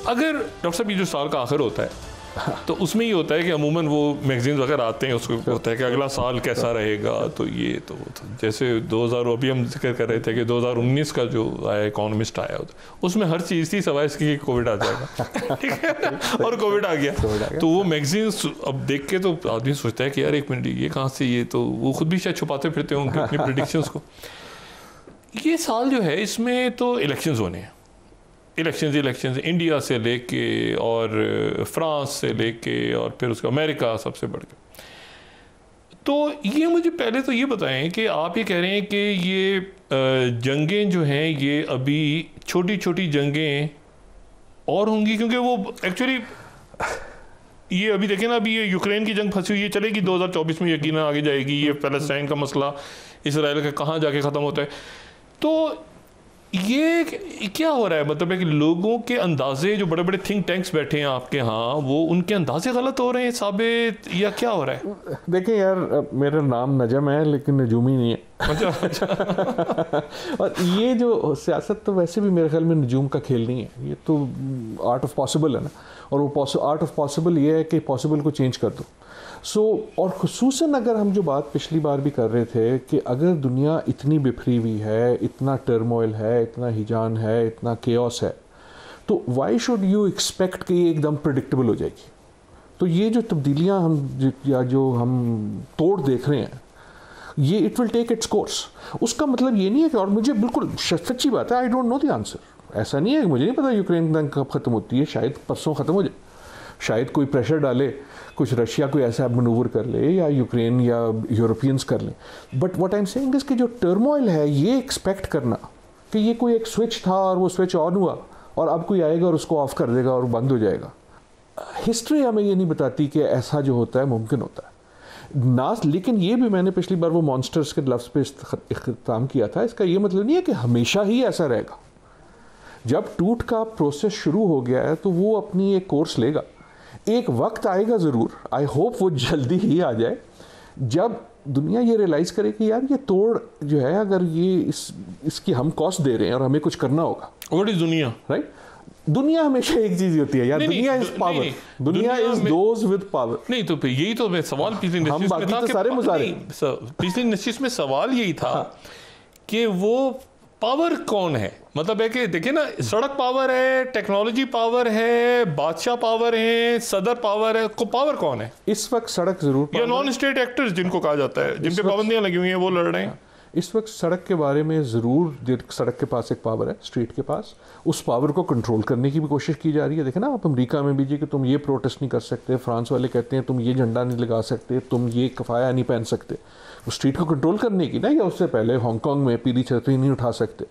अगर डॉक्टर साहब ये जो साल का आखिर होता है तो उसमें ये होता है कि अमूमन वो मैगजीन वगैरह आते हैं, उसको होता है कि अगला साल कैसा रहेगा, तो ये तो जैसे 2000 अभी हम जिक्र कर रहे थे कि 2019 का जो आया इकोनॉमिस्ट आया उसमें हर चीज़ थी सवाए इसकी कोविड आ जाएगा ठीक है, और कोविड आ गया। तो वो मैगजीन अब देख के तो आदमी सोचता है कि यार एक मिनट ये कहाँ से, ये तो वो खुद भी शायद छुपाते फिरते होंगे अपनी प्रेडिक्शंस को। ये साल जो है इसमें तो इलेक्शंस होने हैं, इलेक्शंस इंडिया से लेके और फ्रांस से लेके और फिर उसका अमेरिका सबसे बढ़ के। तो ये मुझे पहले तो ये बताएं कि आप ये कह रहे हैं कि ये जंगें जो हैं ये अभी छोटी छोटी जंगें और होंगी, क्योंकि वो एक्चुअली ये अभी देखें ना, अभी ये यूक्रेन की जंग फंसी हुई है, चलेगी 2024 में यकीनन आगे जाएगी। ये पैलेस्टाइन का मसला इसराइल का कहाँ जाके ख़त्म होता है। तो ये क्या हो रहा है, मतलब है कि लोगों के अंदाजे, जो बड़े बड़े थिंक टैंक्स बैठे हैं आपके यहाँ, वो उनके अंदाजे गलत हो रहे हैं साबित, या क्या हो रहा है? देखिए यार, मेरा नाम नजम है लेकिन नजूमी नहीं है। अच्छा। और ये जो सियासत तो वैसे भी मेरे ख्याल में नजूम का खेल नहीं है, ये तो आर्ट ऑफ पॉसिबल है ना। और वो आर्ट ऑफ पॉसिबल ये है कि पॉसिबल को चेंज कर दो। और ख़ुसूसन अगर हम जो बात पिछली बार भी कर रहे थे कि अगर दुनिया इतनी बिखरी हुई है, इतना टर्मोइल है, इतना हिजान है, इतना केओस है, तो वाई शुड यू एक्सपेक्ट कि ये एकदम प्रेडिक्टेबल हो जाएगी। तो ये जो तब्दीलियाँ जो हम तोड़ देख रहे हैं, ये it will take its course. उसका मतलब ये नहीं है कि, और मुझे बिल्कुल सच्ची बात है, I don't know the answer. ऐसा नहीं है कि मुझे नहीं पता यूक्रेन जंग कब ख़त्म होती है, शायद परसों ख़त्म हो जाए, शायद कोई प्रेशर डाले, कुछ रशिया कोई ऐसा मनूवर कर ले, या यूक्रेन या यूरोपियंस कर लें। But what I am saying is कि जो टर्मोइल है, ये एक्सपेक्ट करना कि ये कोई एक स्विच था और वो स्विच ऑन हुआ और अब कोई आएगा और उसको ऑफ कर देगा और बंद हो जाएगा, हिस्ट्री हमें ये नहीं बताती कि ऐसा जो होता है मुमकिन होता है ना। लेकिन ये भी मैंने पिछली बार वो मॉन्स्टर्स के लफ्ज़ पे इख्तिताम किया था, इसका ये मतलब नहीं है कि हमेशा ही ऐसा रहेगा। जब टूट का प्रोसेस शुरू हो गया है तो वो अपनी एक कोर्स लेगा। एक वक्त आएगा ज़रूर, आई होप वो जल्दी ही आ जाए, जब दुनिया ये रियलाइज़ करे कि यार ये तोड़ जो है, अगर ये इसकी हम कॉस्ट दे रहे हैं और हमें कुछ करना होगा। व्हाट इज दुनिया? राइट, दुनिया हमेशा एक चीज़ होती है यार, दुनिया इज पावर, दुनिया इज दोज विद पावर। नहीं तो यही तो मैं सवाल पिछली नशिस्त में था, सारे मुजारे पिछली नशिस्त में सवाल यही था कि वो पावर कौन है। मतलब है कि देखिए ना, सड़क पावर है, टेक्नोलॉजी पावर है, बादशाह पावर है, सदर पावर है, को पावर कौन है इस वक्त? सड़क जरूर, या नॉन स्टेट एक्टर्स जिनको कहा जाता है, जिन पे पाबंदियां लगी हुई हैं, वो लड़ रहे हैं। इस वक्त सड़क के बारे में ज़रूर, सड़क के पास एक पावर है, स्ट्रीट के पास, उस पावर को कंट्रोल करने की भी कोशिश की जा रही है। देखें ना आप अमेरिका में भी जी कि तुम ये प्रोटेस्ट नहीं कर सकते, फ्रांस वाले कहते हैं तुम ये झंडा नहीं लगा सकते, तुम ये कफाया नहीं पहन सकते, वो स्ट्रीट को कंट्रोल करने की ना। या उससे पहले हांगकांग में पीली छतरी नहीं उठा सकते,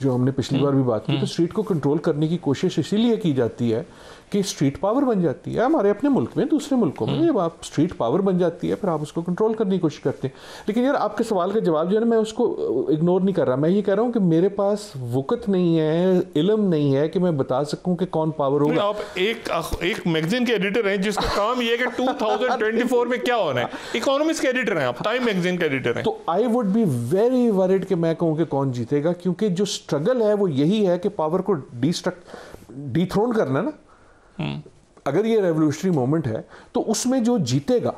जो हमने पिछली बार भी बात की। तो स्ट्रीट को कंट्रोल करने की कोशिश इसीलिए की जाती है कि स्ट्रीट पावर बन जाती है हमारे अपने मुल्क में, दूसरे मुल्कों में जब आप स्ट्रीट पावर बन जाती है फिर आप उसको कंट्रोल करने की कोशिश करते हैं। लेकिन यार आपके सवाल का जवाब जो है ना, मैं उसको इग्नोर नहीं कर रहा। मैं ये कह रहा हूँ कि मेरे पास वक़्त नहीं है, इल्म नहीं है कि मैं बता सकूँ कि कौन पावर होगा। आप एक मैगजीन के एडिटर हैं जिसका काम ये है कि 2024 में क्या होना है। इकोनॉमिस्ट के एडिटर हैं आप, टाइम मैगजीन के एडिटर हैं। तो I would be very worried कि मैं कहूँ कि कौन जीतेगा, क्योंकि जो स्ट्रगल है वो यही है कि पावर को डिथ्रोन करना ना। अगर ये रेवोल्यूशनरी मोमेंट है तो उसमें जो जीतेगा,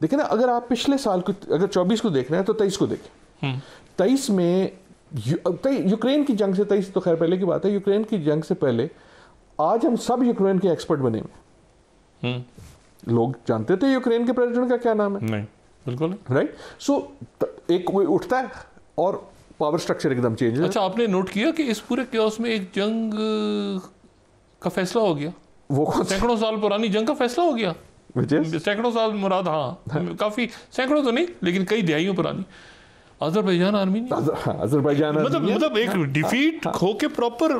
देखिए ना, अगर आप पिछले साल को, अगर 24 को देख रहे हैं तो 23 को देखें। 23 में यूक्रेन की जंग से, 23 तो खैर पहले की बात है, यूक्रेन की जंग से पहले आज हम सब यूक्रेन के एक्सपर्ट बने हुए। लोग जानते थे यूक्रेन के प्रेसिडेंट का क्या नाम है? नहीं, बिल्कुल राइट। सो एक कोई उठता है और पावर स्ट्रक्चर एकदम चेंज है। अच्छा, आपने नोट किया कि इस पूरे केओस में एक जंग का फैसला हो गया? वो सैकड़ों साल पुरानी जंग का फैसला हो गया। सैकड़ों साल मुराद, हाँ काफी, सैकड़ों तो नहीं लेकिन कई दहाइयों पुरानी। अजरबैजान आर्मी अजरबैजान मतलब एक डिफीट होके प्रॉपर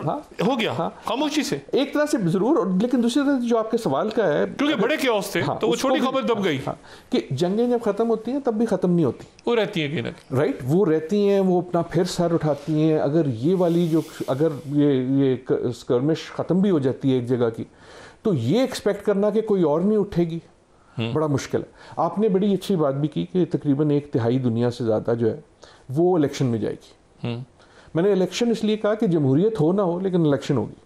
हो गया खामोशी से, एक तरह से जरूर। लेकिन दूसरी तरह जो आपके सवाल का है, क्योंकि बड़े केओस थे तो वो छोटी खबर दब गई कि जंगें जब खत्म होती हैं तब भी खत्म नहीं होती, वो रहती हैं कहीं ना कहीं। राइट, वो रहती हैं, वो अपना फिर सर उठाती हैं। अगर ये वाली जो, अगर ये स्कर्मिश खत्म भी हो जाती है एक जगह की, तो ये एक्सपेक्ट करना कि कोई और नहीं उठेगी बड़ा मुश्किल है। आपने बड़ी अच्छी बात भी की कि तकरीबन 1/3 दुनिया से ज़्यादा जो है वो इलेक्शन में जाएगी। मैंने इलेक्शन इसलिए कहा कि जमहूरियत हो ना हो लेकिन इलेक्शन होगी।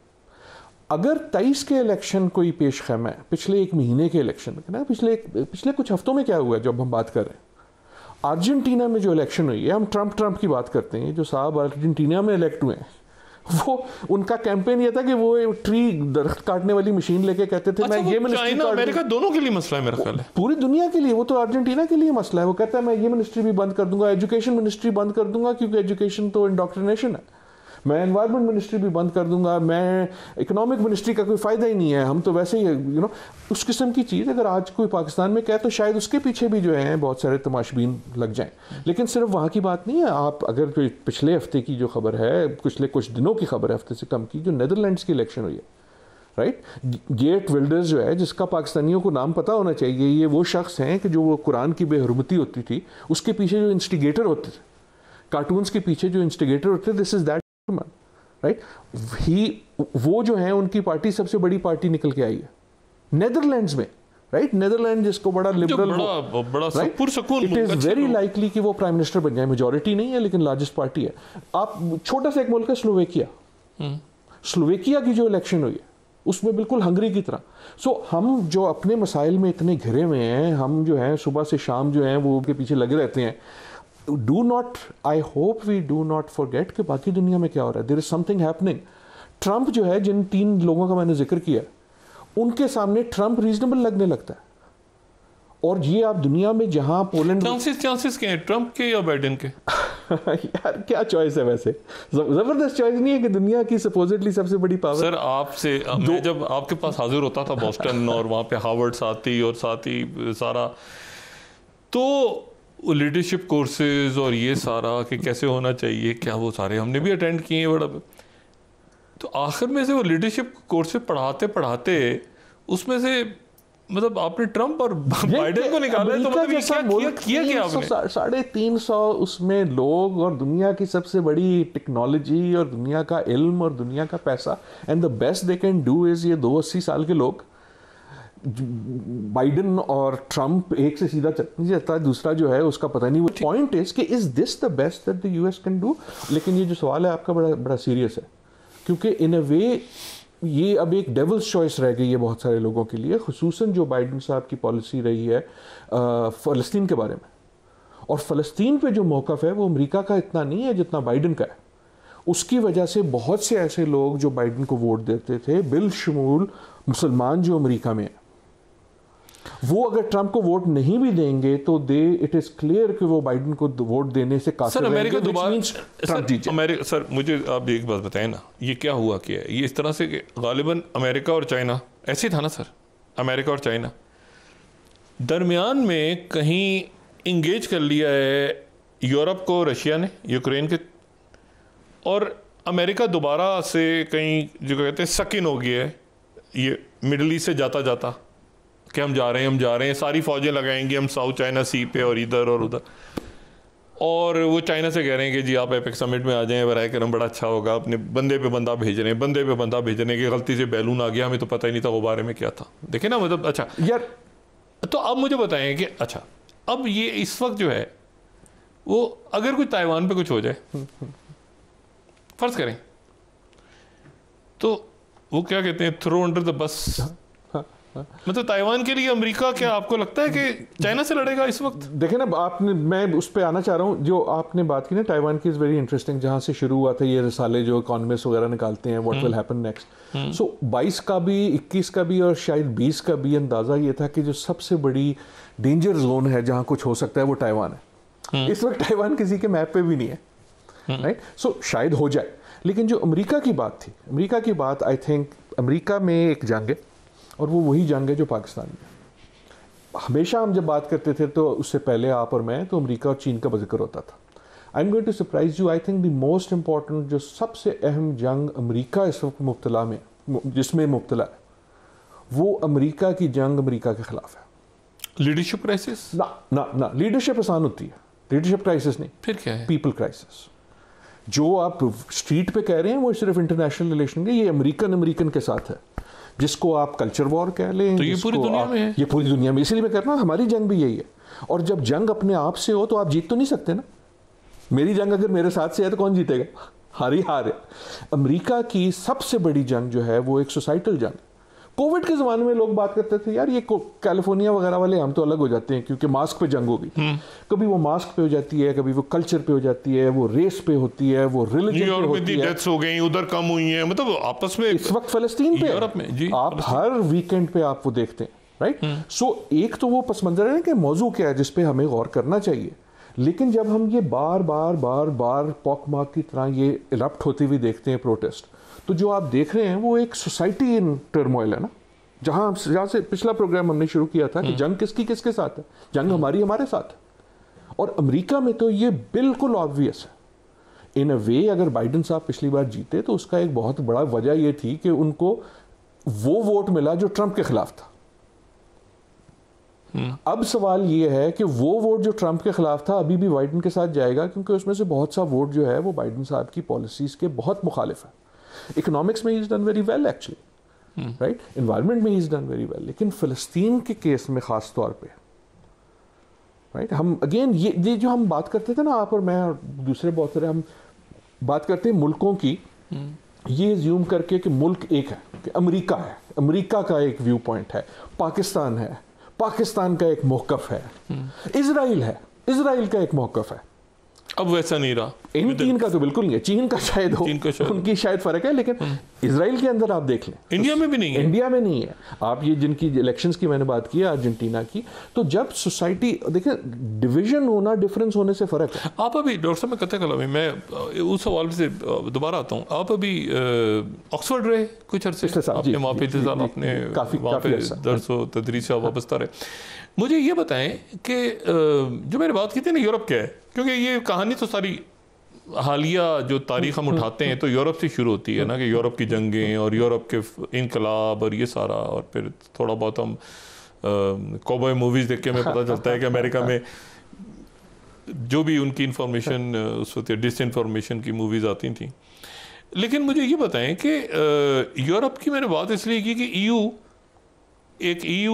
अगर 23 के इलेक्शन कोई पेश खैमा है, पिछले एक महीने के इलेक्शन ना, पिछले कुछ हफ्तों में क्या हुआ है जब हम बात कर रहे हैं, अर्जेंटीना में जो इलेक्शन हुई है, हम ट्रंप की बात करते हैं, जो साहब अर्जेंटीना में इलेक्ट हुए हैं, वो उनका कैंपेन ये था कि वो ट्री दरख्त काटने वाली मशीन लेके कहते थे मैं ये मिनिस्ट्री, चाइना अमेरिका दोनों के लिए मसला है मेरा ख्याल है, पूरी दुनिया के लिए, वो तो अर्जेंटीना के लिए मसला है। वो कहता है मैं ये मिनिस्ट्री भी बंद कर दूंगा, एजुकेशन मिनिस्ट्री बंद कर दूंगा क्योंकि एजुकेशन तो इंडोक्ट्रिनेशन है, मैं एनवायरनमेंट मिनिस्ट्री भी बंद कर दूंगा, मैं इकोनॉमिक मिनिस्ट्री का कोई फ़ायदा ही नहीं है, हम तो वैसे ही उस किस्म की चीज़ अगर आज कोई पाकिस्तान में कहे तो शायद उसके पीछे भी जो है बहुत सारे तमाशबीन लग जाएं। लेकिन सिर्फ वहाँ की बात नहीं है, आप अगर पिछले हफ्ते की जो खबर है, पिछले कुछ दिनों की खबर है, हफ्ते से कम की, जो नीदरलैंड्स की इलेक्शन हुई है, राइट, गेट विल्डर्स जो है, जिसका पाकिस्तानियों को नाम पता होना चाहिए, ये वो शख्स हैं कि जो वो कुरान की बेहरमती होती थी उसके पीछे जो इंस्टिगेटर होते थे, कार्टून्स के पीछे जो इंस्टिगेटर होते थे, this is that man, right. वो जो है उनकी पार्टी सबसे बड़ी पार्टी निकल के आई है नीदरलैंड्स में, राइट। नीदरलैंड जिसको बड़ा लिबरल, बड़ा पुरसकून, इट इज वेरी लाइकली कि वो प्राइम मिनिस्टर बन जाए, मेजॉरिटी नहीं है लेकिन लार्जेस्ट पार्टी है। आप छोटा सा एक मुल्क है स्लोवेकिया, स्लोवेकिया की जो इलेक्शन हुई है उसमें बिल्कुल हंगरी की तरह। सो हम जो अपने मसाइल में इतने घिरे हुए हैं, हम जो हैं सुबह से शाम जो हैं वो उनके पीछे लगे रहते हैं। Do not, I hope we do not forget कि बाकी दुनिया में क्या हो रहा है, there is something happening. Trump जो है, जिन 3 लोगों का मैंने जिक्र किया, उनके सामने ट्रंप रीजनेबल लगने लगता है। और ये आप दुनिया में जहां पोलैंड, चांसेस क्या हैं, ट्रंप के या बाइडेन के? यार क्या चॉइस है वैसे, जबरदस्त चॉइस नहीं है कि दुनिया की सपोजिटली सबसे बड़ी पावर। सर आपसे मैं जब आपके पास हाजिर होता था बॉस्टन और वहाँ पे हार्वर्ड साथी और साथी सारा, तो लीडरशिप कोर्सेज और ये सारा कि कैसे होना चाहिए क्या, वो सारे हमने भी अटेंड किए हैं बड़ा। तो आखिर में से वो लीडरशिप कोर्सेज पढ़ाते पढ़ाते उसमें से मतलब आपने ट्रंप और बाइडेन को निकाला है, तो मतलब किया आपने 350 उसमें लोग और दुनिया की सबसे बड़ी टेक्नोलॉजी और दुनिया का इल्म और दुनिया का पैसा, and the best they can do is ये 280 साल के लोग, बाइडेन और ट्रंप एक से सीधा चल नहीं जाता, दूसरा जो है उसका पता नहीं। वो पॉइंट इज कि is this the best that the US can do. लेकिन ये जो सवाल है आपका बड़ा सीरियस है, क्योंकि इन अ वे ये अब एक डेविल्स चॉइस रह गई है बहुत सारे लोगों के लिए, खुसूसन जो बाइडेन साहब की पॉलिसी रही है फ़लस्तीन के बारे में। और फ़लस्तीन पे जो मौक़िफ़ है वो अमेरिका का इतना नहीं है जितना बाइडेन का है। उसकी वजह से बहुत से ऐसे लोग जो बाइडेन को वोट देते थे, बिलशमूल मुसलमान जो अमेरिका में है, वो अगर ट्रंप को वोट नहीं भी देंगे तो इट इज क्लियर कि वो बाइडेन को वोट देने से काफी सर अमेरिका दोबारा सर मुझे आप एक बात बताएं ना, ये क्या हुआ कि ये इस तरह से कि गालिबन अमेरिका और चाइना ऐसे था ना सर, अमेरिका और चाइना दरमियान में कहीं इंगेज कर लिया है यूरोप को रशिया ने यूक्रेन के, और अमेरिका दोबारा से कहीं जो कहते हैं सकिन हो गया है ये मिडल ईस्ट से जाता जाता कि हम जा रहे हैं सारी फौजें लगाएंगे हम साउथ चाइना सी पे और इधर और उधर, और वो चाइना से कह रहे हैं कि जी आप एपेक समिट में आ जाएं, बराए करम बड़ा अच्छा होगा, अपने बंदे पे बंदा भेज रहे हैं कि गलती से बैलून आ गया, हमें तो पता ही नहीं था वो बारे में क्या था, देखे ना मतलब। अच्छा यार, तो अब मुझे बताएं कि अच्छा अब ये इस वक्त जो है वो अगर कोई ताइवान पे कुछ हो जाए फर्ज करें, तो वो क्या कहते हैं, थ्रो अंडर द बस, मतलब ताइवान के लिए अमेरिका क्या आपको लगता है कि चाइना से लड़ेगा इस वक्त? देखें ना, आपने, मैं उस पर आना चाह रहा हूँ, जो आपने बात की ना ताइवान की, इज़ वेरी इंटरेस्टिंग, जहाँ से शुरू हुआ था ये रिसाले जो इकोनॉमिस्ट वगैरह निकालते हैं व्हाट विल हैपन नेक्स्ट। सो 22 का भी, 21 का भी और शायद 20 का भी अंदाज़ा ये था कि जो सबसे बड़ी डेंजर जोन है जहाँ कुछ हो सकता है वो ताइवान है। इस वक्त ताइवान किसी के मैप पे भी नहीं है, राइट। सो शायद हो जाए, लेकिन जो अमेरिका की बात थी, अमेरिका की बात आई थिंक अमेरिका में एक जंग है और वो वही जंग है जो पाकिस्तान में। हमेशा हम जब बात करते थे तो उससे पहले आप और मैं, तो अमेरिका और चीन का जिक्र होता था। I am going to surprise you, I think the most important जो सबसे अहम जंग अमेरिका इस वक्त मुब्तला में, जिसमें मुब्तला है, वो अमेरिका की जंग अमेरिका के खिलाफ है। Leadership crisis? ना लीडरशिप आसान होती है, लीडरशिप क्राइसिस नहीं। फिर क्या है? People crisis. जो आप स्ट्रीट पे कह रहे हैं वो सिर्फ इंटरनेशनल रिलेशन के, ये अमेरिकन के साथ है, जिसको आप कल्चर वॉर कह लें, तो ये पूरी दुनिया में है। ये पूरी दुनिया में, इसलिए मैं कह रहा हूँ हमारी जंग भी यही है। और जब जंग अपने आप से हो तो आप जीत तो नहीं सकते ना। मेरी जंग अगर मेरे साथ से है तो कौन जीतेगा? हार ही हार है। अमेरिका की सबसे बड़ी जंग जो है वो एक सोसाइटल जंग। कोविड के ज़माने में लोग बात करते थे यार ये कैलिफोर्निया वगैरह वाले हम तो अलग हो जाते हैं क्योंकि मास्क पे जंग होगी। कभी वो मास्क पे हो जाती है, कभी वो कल्चर पे हो जाती है, वो रेस पे होती है, वो रिलीजन पे होती है। डेथ्स हो गई, उधर कम हुई हैं, मतलब आपस में। इस वक्त फलस्तीन पे, यूरोप में जी, आप हर वीकेंड पे आप वो देखते हैं, राइट। सो एक तो वो पस मंजर है कि मौजू क्या है जिसपे हमें गौर करना चाहिए, लेकिन जब हम ये बार बार बार बार पॉकमार्क की तरह ये इरप्ट होती हुई देखते हैं प्रोटेस्ट, तो जो आप देख रहे हैं वो एक सोसाइटी इन टर्मोइल है ना। जहां से पिछला प्रोग्राम हमने शुरू किया था कि जंग किसके साथ है, जंग हमारे साथ है। और अमेरिका में तो ये बिल्कुल ऑब्वियस है इन अ वे। अगर बाइडेन साहब पिछली बार जीते तो उसका एक बहुत बड़ा वजह ये थी कि उनको वो वोट मिला जो ट्रंप के खिलाफ था। अब सवाल ये है कि वो वोट जो ट्रंप के खिलाफ था अभी भी बाइडेन के साथ जाएगा, क्योंकि उसमें से बहुत सा वोट जो है वो बाइडेन साहब की पॉलिसीज के बहुत मुखालिफ है। इकोनॉमिक्स में he is done very well actually, right, environment में इज डन वेरी वेल, लेकिन फिलिस्तीन के केस में खास तौर पे, राइट, हम अगेन ये जो हम बात करते थे ना, आप और मैं और दूसरे बहुत सारे, हम बात करते हैं मुल्कों की, ये ज्यूम करके कि मुल्क एक है, कि अमेरिका है, अमेरिका का एक व्यू पॉइंट है, पाकिस्तान है, पाकिस्तान का एक मौक़िफ़ है, इजराइल है, इजराइल का एक मौक़िफ़ है। अब वैसा नहीं रहा, इन तीन का तो बिल्कुल नहीं है। चीन का शायद हो, उनकी शायद फर्क है, लेकिन इसराइल के अंदर आप देख लें, इंडिया में भी नहीं है। इंडिया में नहीं है। आप ये जिनकी इलेक्शंस की मैंने बात की है, अर्जेंटीना की, तो जब सोसाइटी देखें, डिवीजन होना, डिफरेंस होने से फर्क है। आप अभी डॉक्टर साहब, मैं कहते कलामी, मैं उस सवाल से दोबारा आता हूँ। आप अभी ऑक्सफोर्ड रहे कुछ अर्से, आपने वहाँ पे आपने काफ़ी दर्स व तदरीस से वाबस्ता रहे। मुझे ये बताएं कि जो मैंने बात की थी ना, यूरोप क्या है, क्योंकि ये कहानी तो सारी हालिया जो तारीख हम उठाते हैं तो यूरोप से शुरू होती है ना, कि यूरोप की जंगें और यूरोप के इनकलाब और ये सारा, और फिर थोड़ा बहुत हम कॉबॉय मूवीज़ देख के हमें पता चलता है कि अमेरिका में जो भी उनकी इंफॉर्मेशन उस वक्त डिस इन्फॉर्मेशन की मूवीज़ आती थी। लेकिन मुझे ये बताएं कि यूरोप की मैंने बात इसलिए की कि ईयू,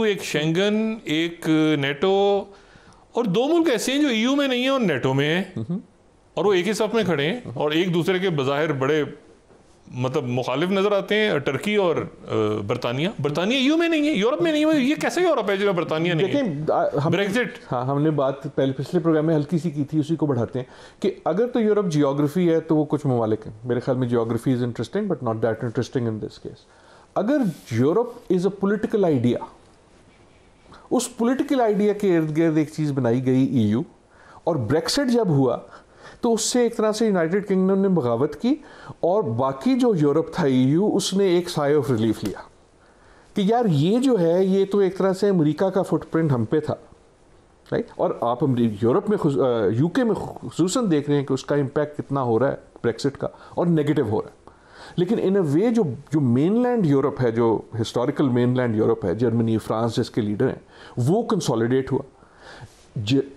एक शेंगन, एक नेटो, और दो मुल्क ऐसे हैं जो ईयू में नहीं है और नेटो में है, और वो एक ही सफ में खड़े हैं और एक दूसरे के बज़ाहिर बड़े मतलब मुखालिफ नजर आते हैं, टर्की और बरतानिया। बरतानिया ईयू में नहीं है, यूरोप में नहीं है, ये कैसे यूरोप है जो बरतानिया नहीं है? ब्रेक्जिट। हाँ, हमने बात पहले पिछले प्रोग्राम में हल्की सी की थी, उसी को बढ़ाते हैं कि अगर तो यूरोप जियोग्राफी है तो वो कुछ ममालिक हैं, मेरे ख्याल में geography is interesting but not that interesting in this case. अगर Europe is a political idea, उस पॉलिटिकल आइडिया के इर्द गिर्द एक चीज़ बनाई गई ईयू, और ब्रेक्सिट जब हुआ तो उससे एक तरह से यूनाइटेड किंगडम ने बगावत की और बाकी जो यूरोप था ईयू, उसने एक साय ऑफ रिलीफ लिया कि यार ये जो है ये तो एक तरह से अमेरिका का फुटप्रिंट हम पे था, राइट। और आप यूरोप में यूके में खुसूसन देख रहे हैं कि उसका इम्पैक्ट कितना हो रहा है ब्रेक्सिट का, और नेगेटिव हो रहा है। लेकिन इन अ वे जो मेनलैंड यूरोप है, जो हिस्टोरिकल मेनलैंड यूरोप है, जर्मनी, फ्रांस जिसके लीडर हैं, वो कंसोलिडेट हुआ।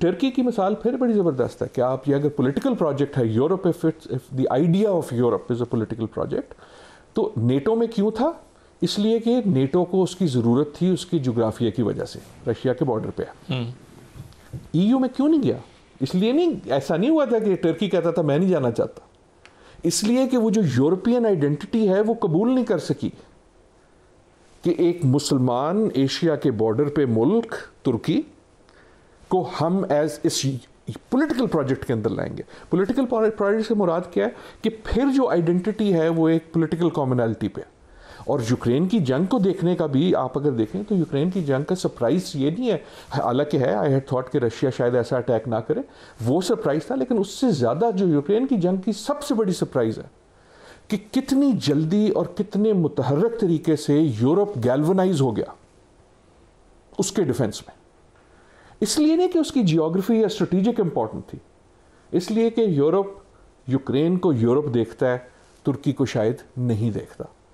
टर्की की मिसाल फिर बड़ी ज़बरदस्त है कि आप ये अगर पॉलिटिकल प्रोजेक्ट है Europe, if the idea of Europe is a political project, तो नेटो में क्यों था? इसलिए कि नेटो को उसकी ज़रूरत थी उसकी जोग्राफिया की वजह से, रशिया के बॉर्डर पे है। ईयू में क्यों नहीं गया? इसलिए नहीं, ऐसा नहीं हुआ था कि टर्की कहता था मैं नहीं जाना चाहता, इसलिए कि वो जो यूरोपियन आइडेंटिटी है वो कबूल नहीं कर सकी कि एक मुसलमान एशिया के बॉर्डर पे मुल्क तुर्की को हम एज इस पॉलिटिकल प्रोजेक्ट के अंदर लाएंगे। पॉलिटिकल प्रोजेक्ट से मुराद क्या है कि फिर जो आइडेंटिटी है वो एक पॉलिटिकल कॉमनैलिटी पे। और यूक्रेन की जंग को देखने का भी आप अगर देखें तो यूक्रेन की जंग का सरप्राइज ये नहीं है, हालांकि है, आई हैड थॉट कि रशिया शायद ऐसा अटैक ना करे, वो सरप्राइज था, लेकिन उससे ज़्यादा जो यूक्रेन की जंग की सबसे बड़ी सरप्राइज है कि कितनी जल्दी और कितने मुतहर्रिक तरीके से यूरोप गैल्वनाइज हो गया उसके डिफेंस में। इसलिए नहीं कि उसकी जियोग्राफी या स्ट्रेटेजिक इंपॉर्टेंट थी, इसलिए कि यूरोप यूक्रेन को यूरोप देखता है, तुर्की को शायद नहीं देखता।